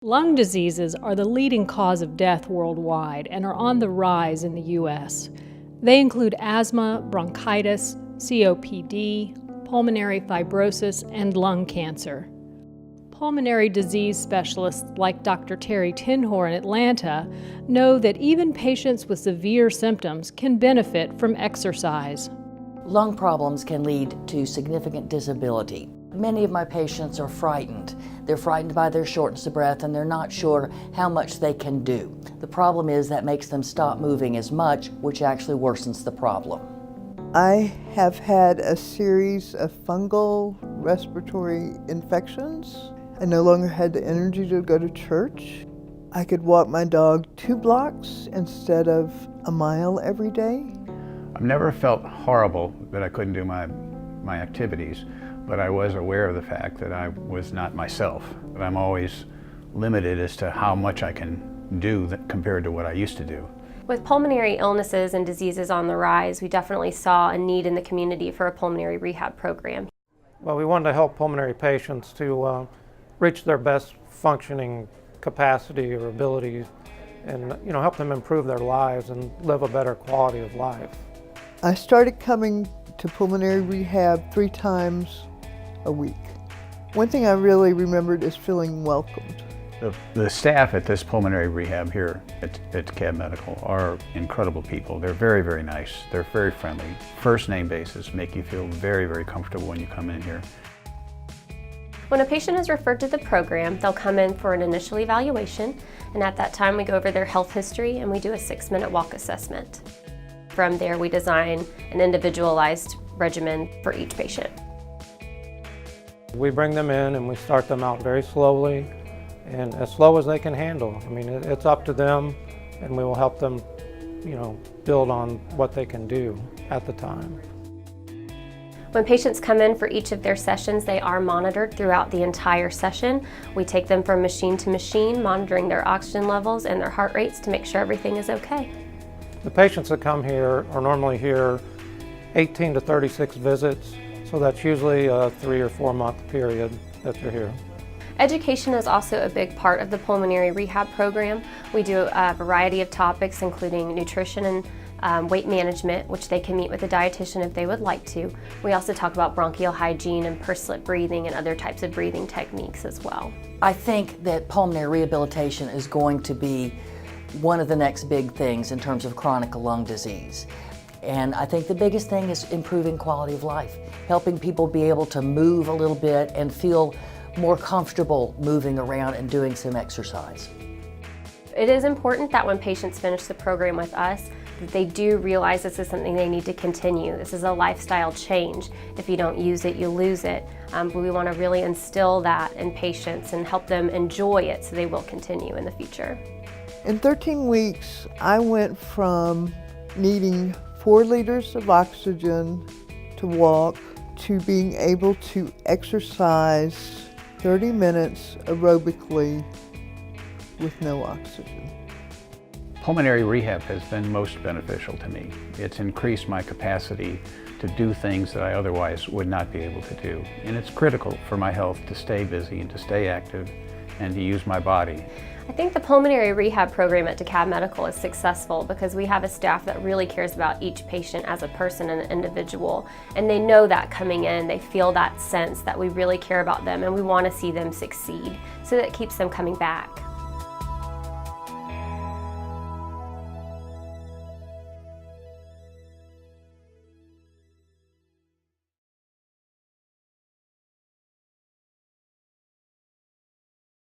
Lung diseases are the leading cause of death worldwide and are on the rise in the U.S. They include asthma, bronchitis, COPD, pulmonary fibrosis, and lung cancer. Pulmonary disease specialists like Dr. Terry Tinhor in Atlanta know that even patients with severe symptoms can benefit from exercise. Lung problems can lead to significant disability. Many of my patients are frightened. They're frightened by their shortness of breath and they're not sure how much they can do. The problem is that makes them stop moving as much, which actually worsens the problem. I have had a series of fungal respiratory infections. I no longer had the energy to go to church. I could walk my dog 2 blocks instead of a mile every day. I've never felt horrible that I couldn't do my activities, but I was aware of the fact that I was not myself. But I'm always limited as to how much I can do compared to what I used to do. With pulmonary illnesses and diseases on the rise, we definitely saw a need in the community for a pulmonary rehab program. Well, we wanted to help pulmonary patients to reach their best functioning capacity or abilities and help them improve their lives and live a better quality of life. I started coming to pulmonary rehab 3 times a week. One thing I really remembered is feeling welcomed. The staff at this pulmonary rehab here at DeKalb Medical are incredible people. They're very, very nice. They're very friendly. First name basis make you feel very, very comfortable when you come in here. When a patient is referred to the program, they'll come in for an initial evaluation, and at that time we go over their health history and we do a 6-minute walk assessment. From there we design an individualized regimen for each patient. We bring them in and we start them out very slowly and as slow as they can handle. I mean, it's up to them, and we will help them, build on what they can do at the time. When patients come in for each of their sessions, they are monitored throughout the entire session. We take them from machine to machine, monitoring their oxygen levels and their heart rates to make sure everything is okay. The patients that come here are normally here 18 to 36 visits, so that's usually a 3 or 4 month period that they're here. Education is also a big part of the pulmonary rehab program. We do a variety of topics, including nutrition and weight management, which they can meet with a dietitian if they would like to. We also talk about bronchial hygiene and pursed-lip breathing and other types of breathing techniques as well. I think that pulmonary rehabilitation is going to be one of the next big things in terms of chronic lung disease. And I think the biggest thing is improving quality of life, helping people be able to move a little bit and feel more comfortable moving around and doing some exercise. It is important that when patients finish the program with us, that they do realize this is something they need to continue. This is a lifestyle change. If you don't use it, you lose it. But we want to really instill that in patients and help them enjoy it so they will continue in the future. In 13 weeks, I went from needing 4 liters of oxygen to walk to being able to exercise 30 minutes aerobically with no oxygen. Pulmonary rehab has been most beneficial to me. It's increased my capacity to do things that I otherwise would not be able to do. And it's critical for my health to stay busy and to stay active and to use my body. I think the pulmonary rehab program at DeKalb Medical is successful because we have a staff that really cares about each patient as a person and an individual. And they know that coming in, they feel that sense that we really care about them and we want to see them succeed. So that keeps them coming back.